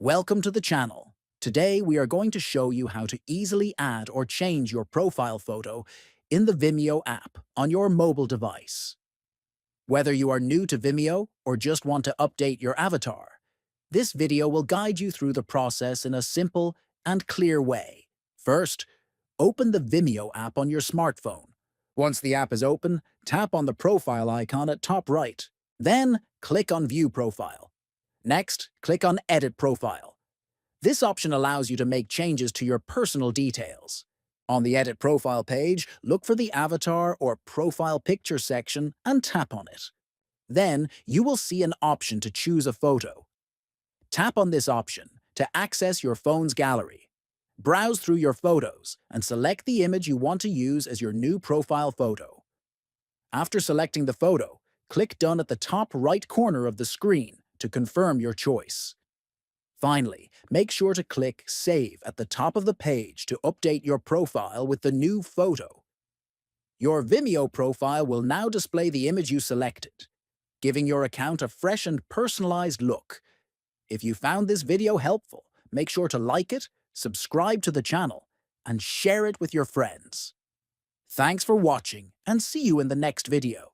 Welcome to the channel. Today we are going to show you how to easily add or change your profile photo in the Vimeo app on your mobile device. Whether you are new to Vimeo or just want to update your avatar, this video will guide you through the process in a simple and clear way. First, open the Vimeo app on your smartphone. Once the app is open, tap on the profile icon at top right. Then, click on View Profile. Next, click on Edit Profile. This option allows you to make changes to your personal details. On the Edit Profile page, look for the Avatar or Profile Picture section and tap on it. Then, you will see an option to choose a photo. Tap on this option to access your phone's gallery. Browse through your photos and select the image you want to use as your new profile photo. After selecting the photo, click Done at the top right corner of the screen to confirm your choice. Finally, make sure to click Save at the top of the page to update your profile with the new photo. Your Vimeo profile will now display the image you selected, giving your account a fresh and personalized look. If you found this video helpful, make sure to like it, subscribe to the channel, and share it with your friends. Thanks for watching, and see you in the next video.